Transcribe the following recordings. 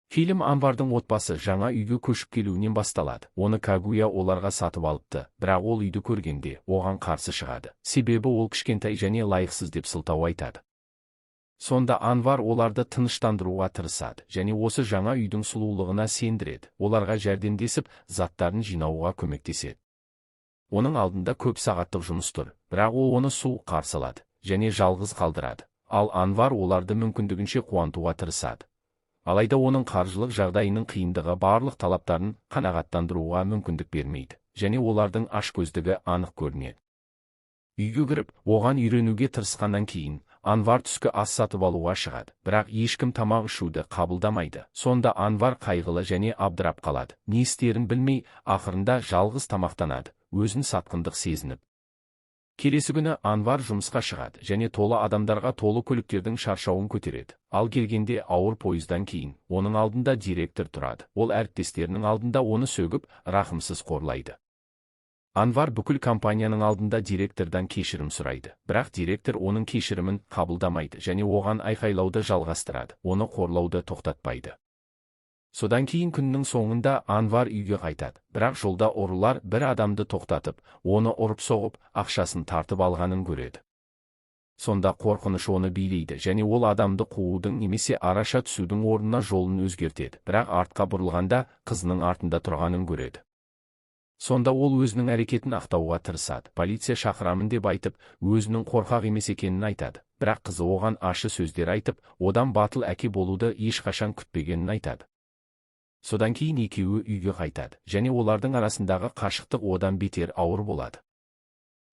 Фильм Анвардың отбасы жаңа үйге көшіп келуінен басталады. Оны Кагуя оларға сатып алыпты, бірақ ол үйді көргенде оған қарсы шығады. Себебі ол кішкентай және лайықсыз деп сылтау айтады. Сонда Анвар оларды тыныштандыруға тырысады және осы жаңа үйдің сұлулығына сендіреді. Оларға жәрдемдесіп, заттарын жинауға көмектеседі. Оның алдында көп сағаттық жұмыс тұр, бірақ ол оны суық қарсы алады және жалғыз қалдырады. Ал Анвар оларды мүмкіндігінше қуантуға тырысады. Алайда оның қаржылық жағдайының қиындығы барлық талаптарын қанағаттандыруға мүмкіндік бермейді, және олардың ашкөздігі анық көрінеді. Үйге кіріп, оған үйренуге тырысқаннан кейін, Анвар түскі ас сатып алуға шығады, бірақ ешкім тамақ ішуді қабылдамайды. Сонда Анвар қайғылы және абдырап қалады. Не істерін білмей, ақырында жалғыз тамақтанады, өзін сатқындық сезініп. Келесі күні Анвар жұмысқа шығады және толы адамдарға толы көліктердің шаршауын көтереді. Ал келгенде ауыр пойыздан кейін, оның алдында директор тұрады. Ол әріптестерінің алдында оны сөгіп, рахымсыз қорлайды. Анвар бүкіл компанияның алдында директордан кешірім сұрайды, бірақ директор оның кешірімін қабылдамайды және оған айқайлауды жалғастырады, оны қорлауды тоқтатпайды. Содан кейін күннің соңында Анвар үйге қайтады, бірақ жолда ұрылар бір адамды тоқтатып, оны ұрып-соғып, ақшасын тартып алғанын көреді. Сонда қорқыныш оны билейді және ол адамды қуудың немесе араша түсудің орнына жолын өзгертеді, бірақ артқа бұрылғанда қызының артында тұрғанын көреді. Сонда ол өзінің әрекетін ақтауға тырысады. Полиция шақырамын деп айтып, өзінің қорқақ емес екенін айтады, бірақ қызы оған ащы сөздер айтып, одан батыл әке болуды ешқашан күтпегенін айтады. Содан кейін екеуі үйге қайтады, және олардың арасындағы қашықтық одан бетер ауыр болады.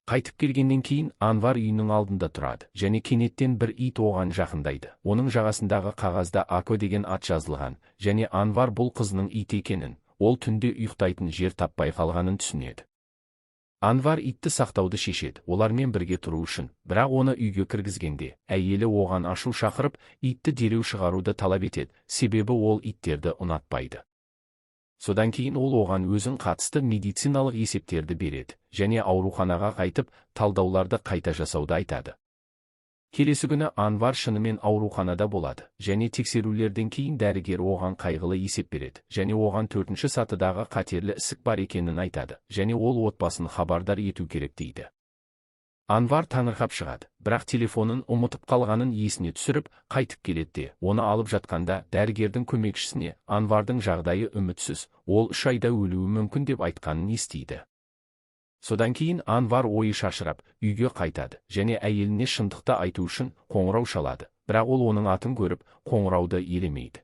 Қайтып келгеннен кейін Анвар үйінің алдында тұрады, және кенеттен бір ит оған жақындайды. Оның жағасындағы қағазда Ако деген ат жазылған, және Анвар бұл қызының ит екенін, ол түнде ұйықтайтын жер таппай қалғанын түсінеді. Анвар итті сақтауды шешеді, олармен бірге тұру үшін, бірақ оны үйге кіргізгенде, әйелі оған ашу шақырып, итті дереу шығаруды талап етеді, себебі ол иттерді ұнатпайды. Содан кейін ол оған өзін қатысты медициналық есептерді береді, және ауруханаға қайтып, талдауларды қайта жасауды айтады. Келесі күні Анвар шынымен ауруханада болады, және тексерулерден кейін дәрігер оған қайғылы есеп береді, және оған 4-ші сатыдағы қатерлі ісік бар екенін айтады, және ол отбасын хабардар ету керек дейді. Анвар таңырқап шығады, бірақ телефонын ұмытып қалғанын есіне түсіріп, қайтып келеді де, оны алып жатқанда дәрігердің көмекшісіне Анвардың жағдайы үмітсіз, ол 3 айда өлуі мүмкін деп айтқанын естиді. Содан кейін Анвар ойы шашырап, үйге қайтады, және әйеліне шындықты айту үшін қоңырау шалады, бірақ ол оның атын көріп, қоңырауды елемейді.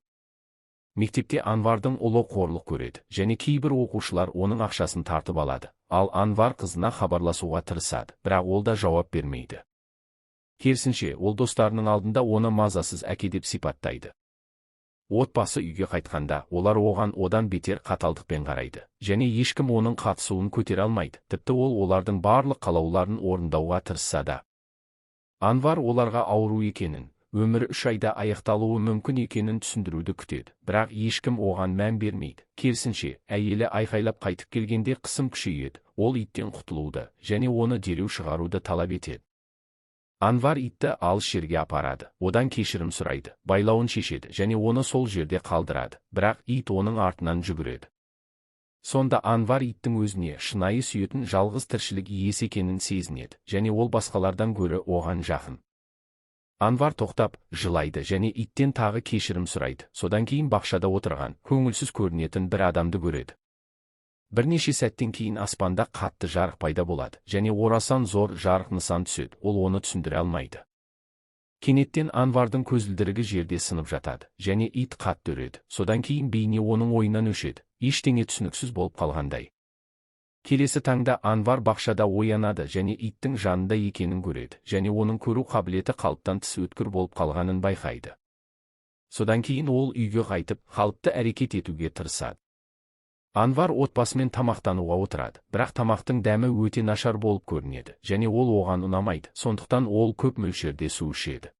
Мектепте Анвардың ұлы қорлық көреді, және кейбір оқушылар оның ақшасын тартып алады, ал Анвар қызына хабарласуға тырысады, бірақ ол да жауап бермейді. Керісінше, ол достарының алдында оны мазасыз әке деп сипаттайды. Отбасы үйге қайтқанда, олар оған одан бетер қаталдықпен қарайды, және ешкім оның қатысуын көтере алмайды, тіпті ол олардың барлық қалауларын орындауға тырысса да. Анвар оларға ауру екенін, өмірі 3 айда аяқталуы мүмкін екенін түсіндіруді күтеді, бірақ ешкім оған мән бермейді. Керісінше, әйелі айқайлап қайтып келгенде қысым күшейеді, ол иттен құтылуды, және оны дереу шығаруды талап етеді. Анвар итті алыс жерге апарады, одан кешірім сұрайды, байлауын шешеді және оны сол жерде қалдырады, бірақ ит оның артынан жүгіреді. Сонда Анвар иттің өзіне шынайы сүйетін жалғыз тіршілік иесі екенін сезінеді, және ол басқалардан гөрі оған жақын. Анвар тоқтап, жылайды және иттен тағы кешірім сұрайды. Содан кейін бақшада отырған, көңілсіз көрінетін бір адамды көреді. Бірнеше сәттен кейін аспанда қатты жарық пайда болады, және орасан зор жарық нысан түседі, ол оны түсіндіре алмайды. Кенеттен Анвардың көзілдірігі жерде сынып жатады, және ит қатты үреді. Содан кейін бейне оның ойынан өшеді, ештеңе түсініксіз болып қалғандай. Келесі таңда Анвар бақшада оянады және иттің жанында екенін көреді, және оның көру қабілеті қалыптан тыс өткір болып қалғанын байқайды. Содан кейін ол үйге қайтып, қалыпты әрекет етуге тырысады. Анвар отбасымен тамақтануға отырады, бірақ тамақтың дәмі өте нашар болып көрінеді, және ол оған ұнамайды, сондықтан ол көп мөлшерде су ішеді.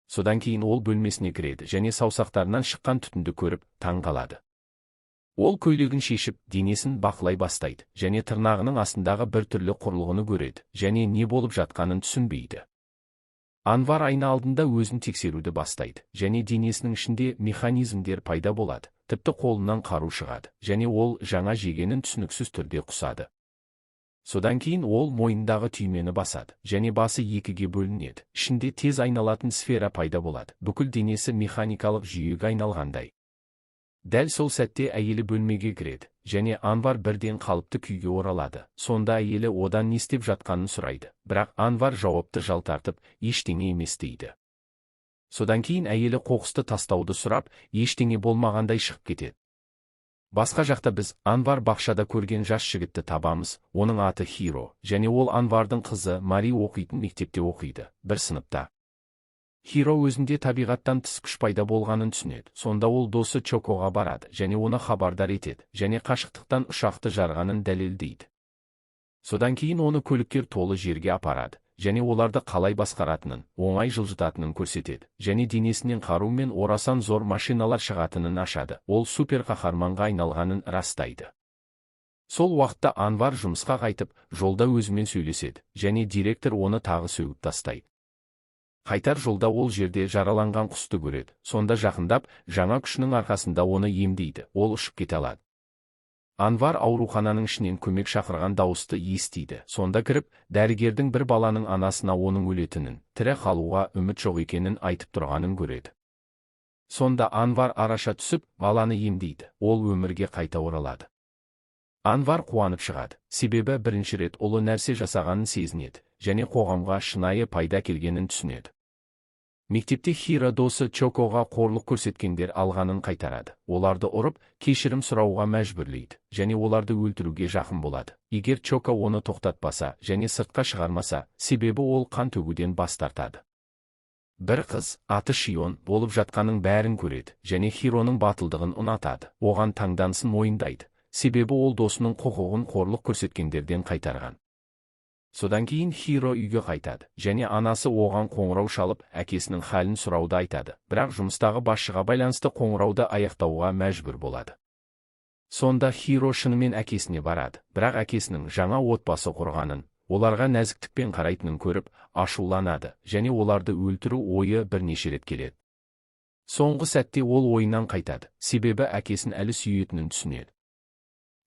Содан кейін ол бөлмесіне кіреді және саусақтарынан шыққан түтінді көріп, таң қалады. Ол көйлегін шешіп, денесін бақылай бастайды, және тырнағының астындағы бір түрлі құрылғыны көреді, және не болып жатқанын түсінбейді. Анвар айна алдында өзін тексеруді бастайды, және денесінің ішінде механизмдер пайда болады, тіпті қолынан қару шығады, және ол жаңа жегенін түсініксіз түрде құсады. Содан кейін ол мойнындағы түймені басады, және басы екіге бөлінеді, ішінде тез айналатын сфера пайда болады, бүкіл денесі механикалық жүйеге айналғандай. Дәл сол сәтте әйелі бөлмеге кіреді, және Анвар бірден қалыпты күйге оралады. Сонда әйелі одан не істеп жатқанын сұрайды, бірақ Анвар жауапты жалтартып, ештеңе емес дейді. Содан кейін әйелі қоқысты тастауды сұрап, ештеңе болмағандай шығып кетеді. Басқа жақта біз Анвар бақшада көрген жас жігітті табамыз, оның аты Хиро, және ол Анвардың қызы Мари оқитын мектепте оқиды, бір сыныпта. Хиро өзінде табиғаттан тыс күш пайда болғанын түсінеді, сонда ол досы Чокоға барады, және оны хабардар етеді, және қашықтықтан ұшақты жарғанын дәлелдейді. Содан кейін оны көліктер толы жерге апарады, және оларды қалай басқаратынын, оңай жылжытатынын көрсетеді, және денесінен қару мен орасан зор машиналар шығатынын ашады, ол супер қаһарманға айналғанын растайды. Сол уақытта Анвар жұмысқа қайтып, жолда өзімен сөйлеседі, және директор оны тағы сөгіп тастайды. Қайтар жолда ол жерде жараланған құсты көреді, сонда жақындап, жаңа күшінің арқасында оны емдейді, ол ұшып кете алады. Анвар аурухананың ішінен көмек шақырған дауысты естиді, сонда кіріп, дәрігердің бір баланың анасына оның өлетінін, тірі қалуға үміт жоқ екенін айтып тұрғанын көреді. Сонда Анвар араша түсіп, баланы емдейді, ол өмірге қайта оралады. Анвар қуанып шығады, себебі бірінші рет ұлы нәрсе жасағанын сезінеді, және қоғамға шынайы пайда келгенін түсінеді. Мектепте Хиро досы Чокоға қорлық көрсеткендер алғанын қайтарады, оларды ұрып, кешірім сұрауға мәжбүрлейді, және оларды өлтіруге жақын болады. Егер Чоко оны тоқтатпаса, және сыртқа шығармаса, себебі ол қан төгуден бас тартады. Бір қыз, аты Шион, болып жатқанның бәрін көреді, және Хироның батылдығын ұнатады, оған таңданысын мойындайды, себебі ол досының құқығын қорлық көрсеткендерден қайтарған. Содан кейін Хиро үйге қайтады, және анасы оған қоңырау шалып, әкесінің халін сұрауды айтады, бірақ жұмыстағы басшыға байланысты қоңырауды аяқтауға мәжбүр болады. Сонда Хиро шынымен әкесіне барады, бірақ әкесінің жаңа отбасы құрғанын, оларға нәзіктікпен қарайтынын көріп, ашуланады, және оларды өлтіру ойы бірнеше рет келеді. Соңғы сәтте ол ойынан қайтады, себебі әкесін әлі сүйетінін түсінеді.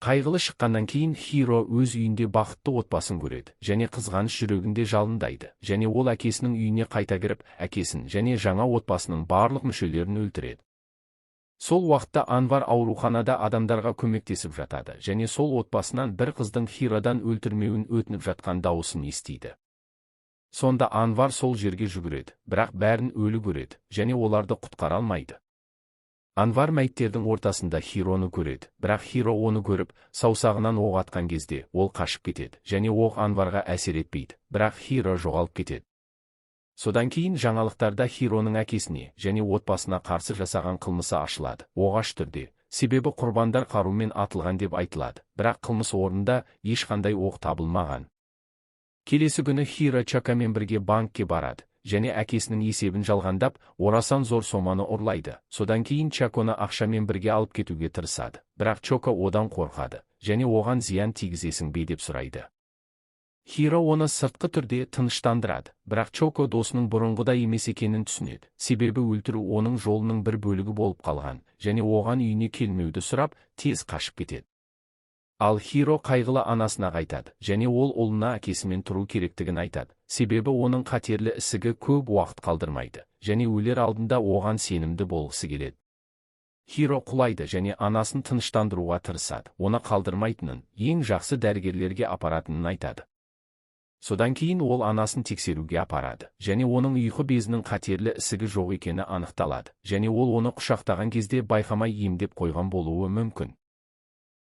Қайғылы шыққаннан кейін Хиро өз үйінде бақытты отбасын көреді, және қызғаныш жүрегінде жалындайды, және ол әкесінің үйіне қайта кіріп, әкесін және жаңа отбасының барлық мүшелерін өлтіреді. Сол уақытта Анвар ауруханада адамдарға көмектесіп жатады, және сол отбасынан бір қыздың Хиродан өлтірмеуін өтініп жатқан дауысын естиді. Сонда Анвар сол жерге жүгіреді, бірақ бәрін өлі көреді, және оларды құтқара алмайды. Анвар мәйіттердің ортасында Хироны көреді, бірақ Хиро оны көріп, саусағынан оқ атқан кезде, ол қашып кетеді, және оқ Анварға әсер етпейді, бірақ Хиро жоғалып кетеді. Содан кейін жаңалықтарда Хироның әкесіне және отбасына қарсы жасаған қылмысы ашылады, оғаш түрде, себебі құрбандар қарумен атылған деп айтылады, бірақ қылмыс орнында ешқандай оқ табылмаған. Келесі күні Хиро Чокомен бірге банкке барады, және әкесінің есебін жалғандап, орасан зор соманы ұрлайды. Содан кейін Чоконы ақшамен бірге алып кетуге тырысады, бірақ Чоко одан қорқады, және оған зиян тигізесің бе деп сұрайды. Хиро оны сыртқы түрде тыныштандырады, бірақ Чоко досының бұрынғыдай емес екенін түсінеді, себебі өлтіру оның жолының бір бөлігі болып қалған, және оған үйіне келмеуді сұрап, тез қашып кетеді. Ал Хиро қайғылы анасына қайтады, және ол ұлына әкесімен тұру керектігін айтады, себебі оның қатерлі ісігі көп уақыт қалдырмайды, және өлер алдында оған сенімді болғысы келеді. Хиро құлайды және анасын тыныштандыруға тырысады, оны қалдырмайтынын, ең жақсы дәрігерлерге апаратынын айтады. Содан кейін ол анасын тексеруге апарады, және оның ұйқы безінің қатерлі ісігі жоқ екені анықталады, және ол оны құшақтаған кезде байқамай емдеп қойған болуы мүмкін.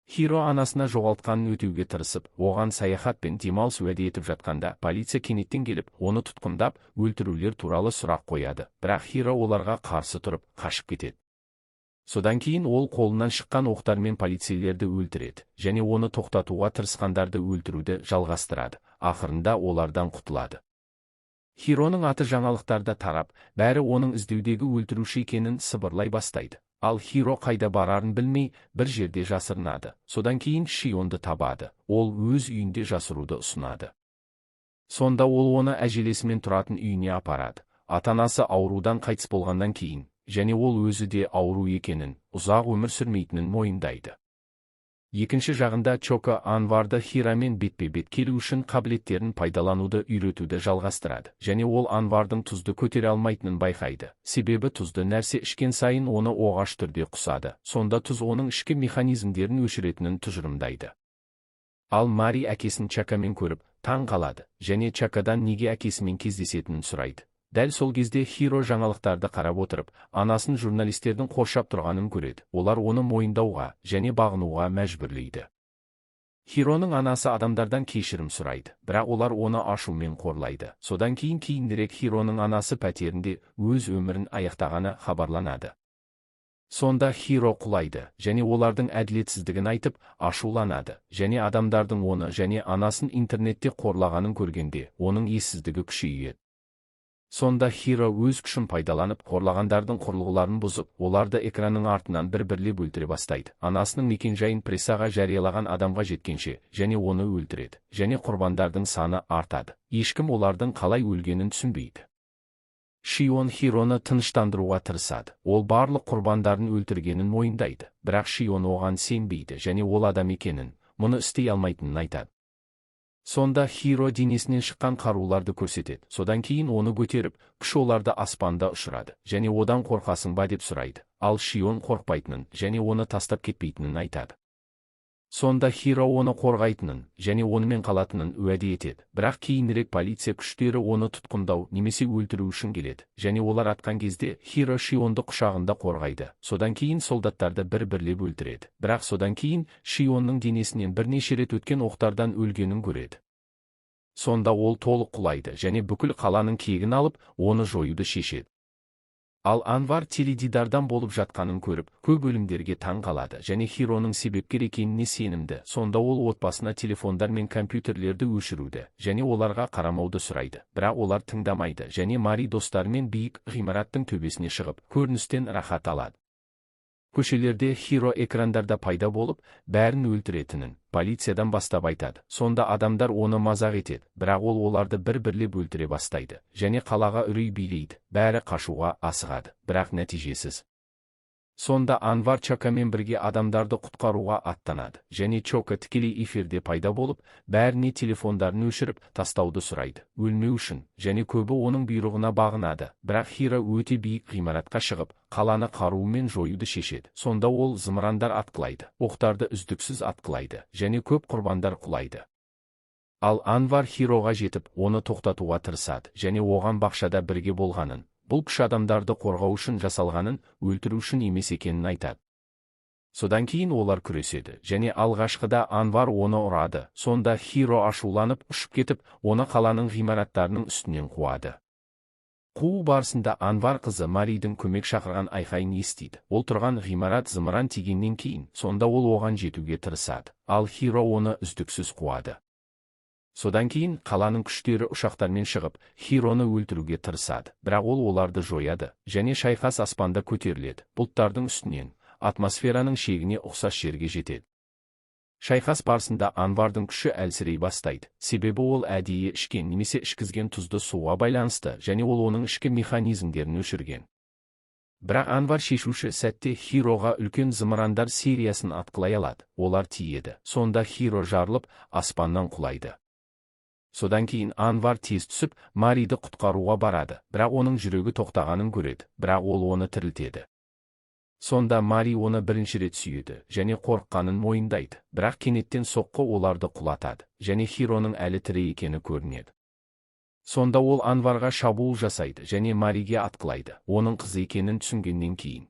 Хиро анасына жоғалтқанын өтеуге тырысып, оған саяхат пен демалыс уәде етіп жатқанда, полиция кенеттен келіп, оны тұтқындап, өлтірулер туралы сұрақ қояды, бірақ Хиро оларға қарсы тұрып, қашып кетеді. Содан кейін ол қолынан шыққан оқтармен полицейлерді өлтіреді, және оны тоқтатуға тырысқандарды өлтіруді жалғастырады, ақырында олардан құтылады. Хироның аты жаңалықтарда тарап, бәрі оның іздеудегі өлтіруші екенін сыбырлай бастайды. Ал Хиро қайда барарын білмей, бір жерде жасырынады. Содан кейін Шионды табады, ол өз үйінде жасыруды ұсынады. Сонда ол оны әжелесімен тұратын үйіне апарады. Ата-анасы аурудан қайтыс болғаннан кейін, және ол өзі де ауру екенін, ұзақ өмір сүрмейтінін мойындайды. Екінші жағында Чока Анварды Хирамен бетпе-бет келу үшін қабілеттерін пайдалануды үйретуді жалғастырады, және ол Анвардың тұзды көтере алмайтынын байқайды. Себебі тұзды нәрсе ішкен сайын оны оғаш түрде құсады. Сонда тұз оның ішкі механизмдерін өшіретінін тұжырымдайды. Ал Мари әкесін Чакамен көріп, таң қалады, және Чакадан неге әкесімен кездесетінін сұрайды. Дәл сол кезде Хиро жаңалықтарды қарап отырып, анасын журналистердің қоршап тұрғанын көреді. Олар оны мойындауға және бағынуға мәжбүрлейді. Хироның анасы адамдардан кешірім сұрайды, бірақ олар оны ашумен қорлайды. Содан кейінірек Хироның анасы пәтерінде өз өмірін аяқтағаны хабарланады. Сонда Хиро құлайды, және олардың әділетсіздігін айтып, ашуланады, және адамдардың оны және анасын интернетте қорлағанын көргенде, оның ессіздігі күшейеді. Сонда Хиро өз күшін пайдаланып, қорлағандардың құрылғыларын бұзып, оларды экранның артынан бір-бірлеп өлтіре бастайды. Анасының мекен-жайын прессаға жариялаған адамға жеткенше, және оны өлтіреді, және құрбандардың саны артады. Ешкім олардың қалай өлгенін түсінбейді. Шион Хироны тыныштандыруға тырысады. Ол барлық құрбандарын өлтіргенін мойындайды, бірақ Шион оған сенбейді, және ол адам екенін, мұны істей алмайтынын айтады. Сонда Хиро денесінен шыққан қаруларды көрсетеді. Содан кейін оны көтеріп, күш оларды аспанда ұшырады, және одан қорқасың ба деп сұрайды. Ал Шион қорқпайтынын, және оны тастап кетпейтінін айтады. Сонда Хиро оны қорғайтынын, және онымен қалатынын уәде етеді. Бірақ кейінірек полиция күштері оны тұтқындау немесе өлтіру үшін келеді, және олар атқан кезде Хиро Шионды құшағында қорғайды. Содан кейін солдаттарды бір-бірлеп өлтіреді. Бірақ содан кейін Шионның денесінен бірнеше рет өткен оқтардан өлгенін көреді. Сонда ол толық құлайды, және бүкіл қаланың кегін алып, оны жоюды шешеді. Ал Анвар теледидардан болып жатқанын көріп, көп өлімдерге таң қалады, және Хироның себепкер екеніне сенімді. Сонда ол отбасына телефондар мен компьютерлерді өшіруді, және оларға қарамауды сұрайды. Бірақ олар тыңдамайды, және Мари достарымен биік ғимараттың төбесіне шығып, көріністен рахат алады. Көшелерде Хиро экрандарда пайда болып, бәрін өлтіретінін полициядан бастап айтады. Сонда адамдар оны мазақ етеді, бірақ ол оларды бір-бірлеп өлтіре бастайды, және қалаға үрей билейді. Бәрі қашуға асығады, бірақ нәтижесіз. Сонда Анвар Чакамен бірге адамдарды құтқаруға аттанады, және Чока тікелей эфирде пайда болып, бәріне телефондарын өшіріп, тастауды сұрайды, өлмеу үшін, және көбі оның бұйрығына бағынады. Бірақ Хиро өте биік ғимаратқа шығып, қаланы қаруымен жоюды шешеді. Сонда ол зымырандар атқылайды, оқтарды үздіксіз атқылайды, және көп құрбандар құлайды. Ал Анвар Хироға жетіп, оны тоқтатуға тырысады, және оған бақшада бірге болғанын, бұл күш адамдарды қорғау үшін жасалғанын, өлтіру үшін емес екенін айтады. Содан кейін олар күреседі, және алғашқыда Анвар оны ұрады. Сонда Хиро ашуланып, ұшып кетіп, оны қаланың ғимараттарының үстінен қуады. Қуу барысында Анвар қызы Маридің көмек шақырған айқайын естиді. Ол тұрған ғимарат зымыран тигеннен кейін, сонда ол оған жетуге тырысады, ал Хиро оны үздіксіз қуады. Содан кейін қаланың күштері ұшақтармен шығып, Хироны өлтіруге тырысады, бірақ ол оларды жояды, және шайқас аспанда көтеріледі, бұлттардың үстінен, атмосфераның шегіне ұқсас жерге жетеді. Шайқас барысында Анвардың күші әлсірей бастайды, себебі ол әдейі ішкен немесе ішкізген тұзды суға байланысты, және ол оның ішкі механизмдерін өшірген. Бірақ Анвар шешуші сәтте Хироға үлкен зымырандар сериясын атқылай алады, олар тиеді. Сонда Хиро жарылып, аспаннан құлайды. Содан кейін Анвар тез түсіп, Мариді құтқаруға барады, бірақ оның жүрегі тоқтағанын көреді, бірақ ол оны тірілтеді. Сонда Мари оны бірінші рет сүйеді, және қорыққанын мойындайды, бірақ кенеттен соққы оларды құлатады, және Хироның әлі тірі екені көрінеді. Сонда ол Анварға шабуыл жасайды, және Мариге атқылайды, оның қызы екенін түсінгеннен кейін.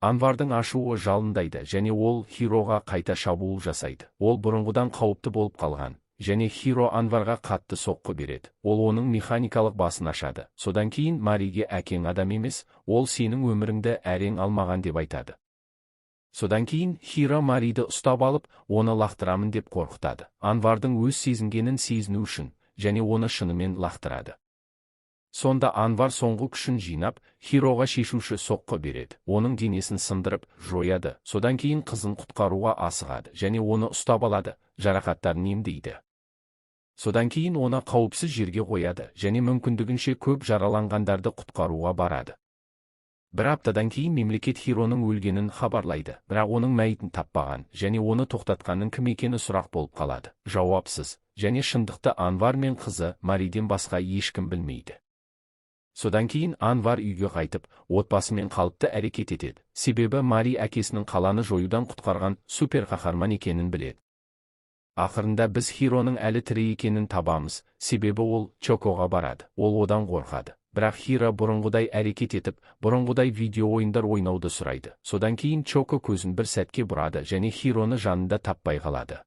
Анвардың ашуы жалындайды, және ол Хироға қайта шабуыл жасайды. Ол бұрынғыдан қауіпті болып қалған, және Хиро Анварға қатты соққы береді. Ол оның механикалық басын ашады. Содан кейін Мариге әкең адам емес, ол сенің өміріңді әрең алмаған деп айтады. Содан кейін Хиро Мариді ұстап алып, оны лақтырамын деп қорқытады. Анвардың өз сезінгенін сезіну үшін, және оны шынымен лақтырады. Сонда Анвар соңғы күшін жинап, Хироға шешуші соққы береді. Оның денесін сындырып, жояды. Содан кейін қызын құтқаруға асығады, және оны ұстап алады, жарақаттарын емдейді. Содан кейін оны қауіпсіз жерге қояды және мүмкіндігінше көп жараланғандарды құтқаруға барады. Бір аптадан кейін мемлекет Хироның өлгенін хабарлайды, бірақ оның мәйітін таппаған және оны тоқтатқанның кім екені сұрақ болып қалады. Жауапсыз, және шындықты Анвар мен қызы Мариден басқа ешкім білмейді. Содан кейін Анвар үйге қайтып, отбасымен қалыпты әрекет етеді, себебі Мари әкесінің қаланы жоюдан құтқарған супер қаһарман екенін біледі. Ақырында біз Хироның әлі тірі екенін табамыз, себебі ол Чокоға барады. Ол одан қорқады. Бірақ Хиро бұрынғыдай әрекет етіп, бұрынғыдай видео ойындар ойнауды сұрайды. Содан кейін Чоко көзін бір сәтке бұрады және Хироны жанында таппай қалады.